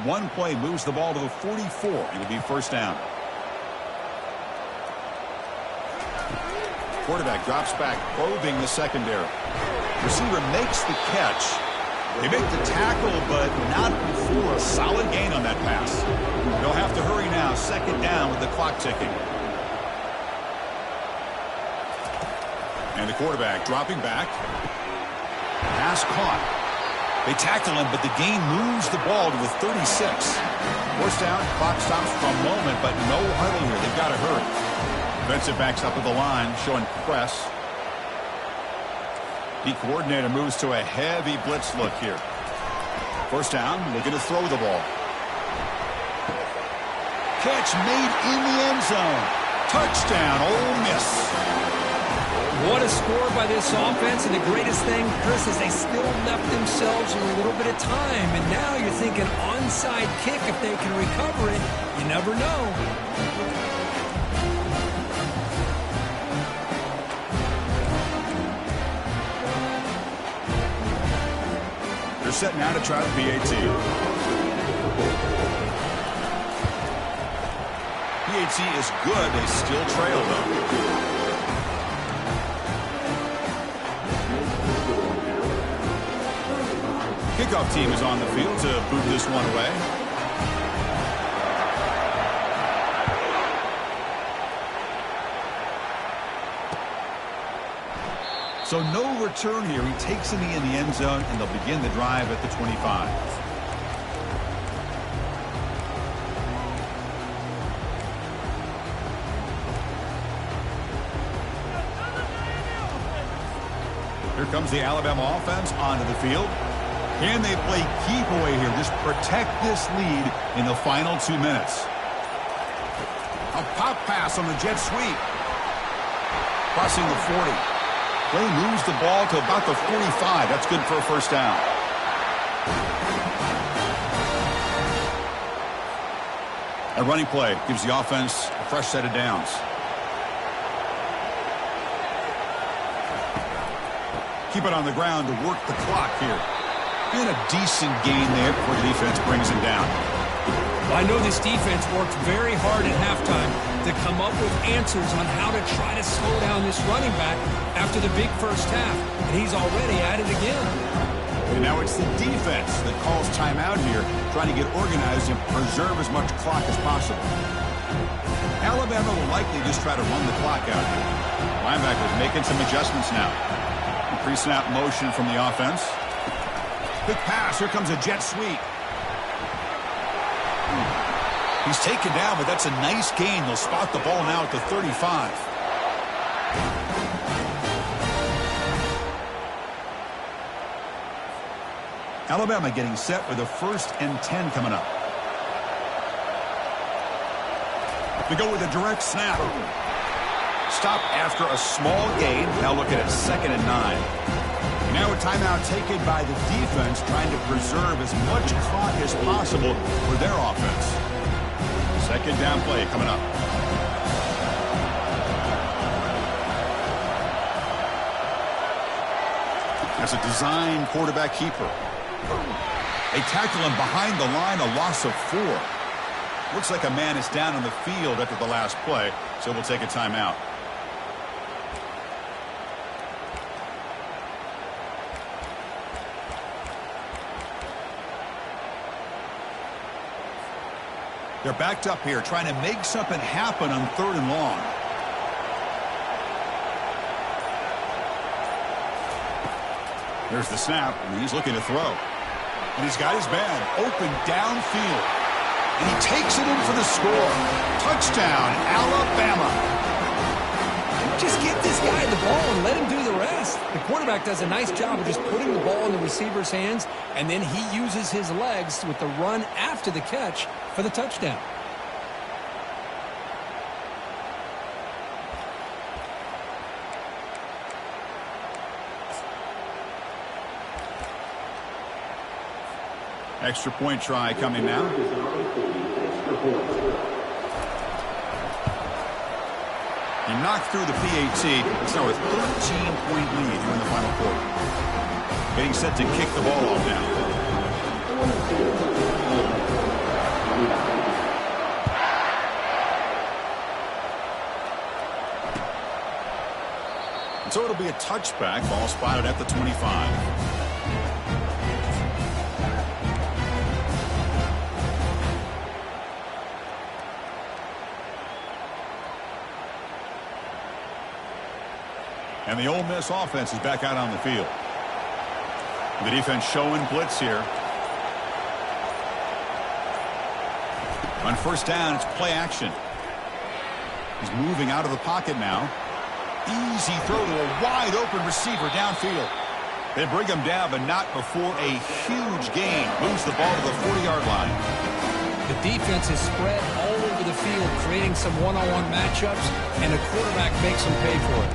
One play moves the ball to the 44. It'll be 1st down. Quarterback drops back, probing the secondary. Receiver makes the catch. They make the tackle, but not before a solid gain on that pass. They'll have to hurry now. 2nd down with the clock ticking. And the quarterback dropping back. Pass caught. They tackle him, but the gain moves the ball to the 36. 1st down, clock stops for a moment, but no huddle here. They've got to hurry. Defensive backs up at the line, showing press. The coordinator moves to a heavy blitz look here. 1st down, looking to throw the ball. Catch made in the end zone. Touchdown, Ole Miss. What a score by this offense, and the greatest thing, Chris, is they still left themselves a little bit of time, and now you're thinking onside kick if they can recover it. You never know. They're set now to try the PAT. PAT is good. They still trail, though. Kickoff team is on the field to boot this one away. So no return here. He takes it in the end zone, and they'll begin the drive at the 25. Here comes the Alabama offense onto the field. Can they play keep away here? Just protect this lead in the final 2 minutes. A pop pass on the jet sweep. Crossing the 40. Play moves the ball to about the 45. That's good for a 1st down. A running play gives the offense a fresh set of downs. Keep it on the ground to work the clock here. And a decent gain there before the defense brings him down. I know this defense worked very hard at halftime to come up with answers on how to try to slow down this running back after the big 1st half. And he's already at it again. And now it's the defense that calls timeout here, trying to get organized and preserve as much clock as possible. Alabama will likely just try to run the clock out here. Linebackers making some adjustments now. Pre-snap motion from the offense. Quick pass. Here comes a jet sweep. He's taken down, but that's a nice gain. They'll spot the ball now at the 35. Alabama getting set with a 1st and 10 coming up. They go with a direct snap. Stop after a small gain. Now looking at 2nd and 9. Now a timeout taken by the defense, trying to preserve as much clock as possible for their offense. 2nd down play coming up. That's a design quarterback keeper. They tackle him behind the line, a loss of 4. Looks like a man is down on the field after the last play, so we'll take a timeout. They're backed up here, trying to make something happen on 3rd and long. There's the snap, and he's looking to throw. And he's got his man open downfield. And he takes it in for the score. Touchdown, Alabama. Just get this guy the ball and let him do the rest. The quarterback does a nice job of just putting the ball in the receiver's hands, and then he uses his legs with the run after the catch for the touchdown. Extra point try coming now. He knocked through the PAT. It's now a 13-point lead here in the final quarter. Getting set to kick the ball off now. And so it'll be a touchback. Ball spotted at the 25. And the Ole Miss offense is back out on the field. The defense showing blitz here. On 1st down, it's play action. He's moving out of the pocket now. Easy throw to a wide open receiver downfield. They bring him down, but not before a huge gain. Moves the ball to the 40-yard line. The defense is spread all over the field, creating some one-on-one matchups, and the quarterback makes them pay for it.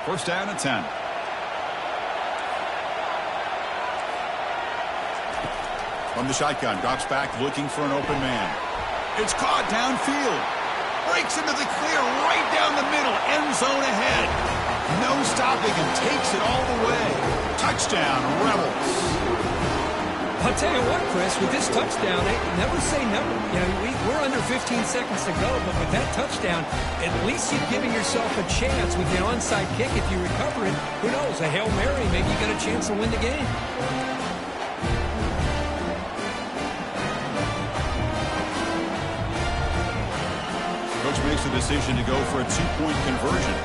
1st down and 10. From the shotgun, drops back looking for an open man. It's caught downfield. Breaks into the clear right down the middle. End zone ahead. No stopping him. Takes it all the way. Touchdown, Rebels. I'll tell you what, Chris, with this touchdown, never say never. You know, we're under 15 seconds to go, but with that touchdown, at least you're giving yourself a chance with the onside kick. If you recover it, who knows, a Hail Mary, maybe you got a chance to win the game. Coach makes the decision to go for a 2-point conversion.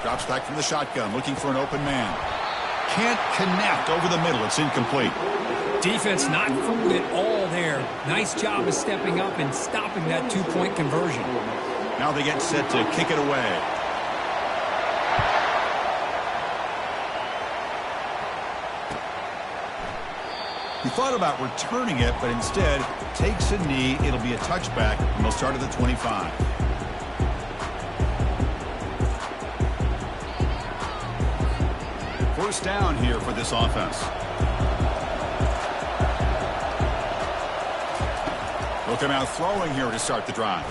Drops back from the shotgun, looking for an open man. Can't connect over the middle. It's incomplete. Defense not fooled at all there. Nice job of stepping up and stopping that 2-point conversion. Now they get set to kick it away. He thought about returning it, but instead takes a knee. It'll be a touchback, and they'll start at the 25. First down here for this offense. Looking out throwing here to start the drive.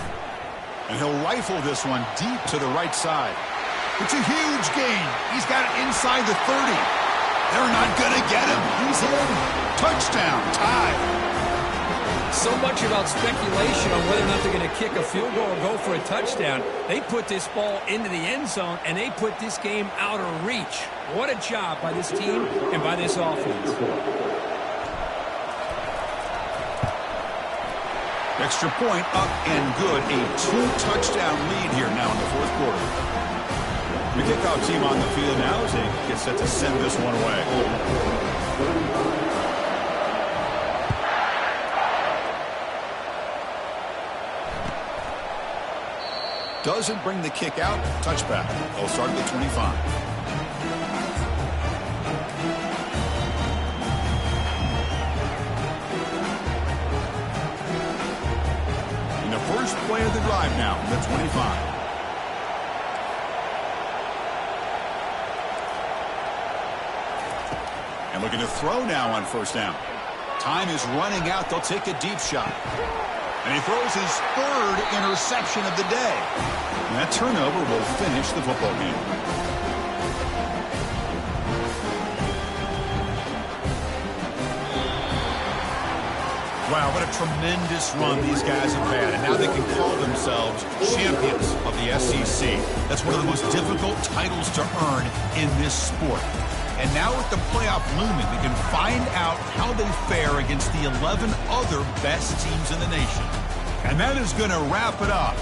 And he'll rifle this one deep to the right side. It's a huge gain. He's got it inside the 30. They're not going to get him. He's in. Touchdown. Tie. So much about speculation on whether or not they're going to kick a field goal or go for a touchdown. They put this ball into the end zone, and they put this game out of reach. What a job by this team and by this offense. Extra point up and good. A 2-touchdown lead here now in the 4th quarter. The kickoff team on the field now as they get set to send this one away. Doesn't bring the kick out. Touchback. They'll start at the 25. In the first play of the drive now, the 25. And looking to throw now on 1st down. Time is running out. They'll take a deep shot. And he throws his 3rd interception of the day. And that turnover will finish the football game. Wow, what a tremendous run these guys have had, and now they can call themselves champions of the SEC. That's one of the most difficult titles to earn in this sport. And now with the playoff looming, we can find out how they fare against the 11 other best teams in the nation. And that is going to wrap it up.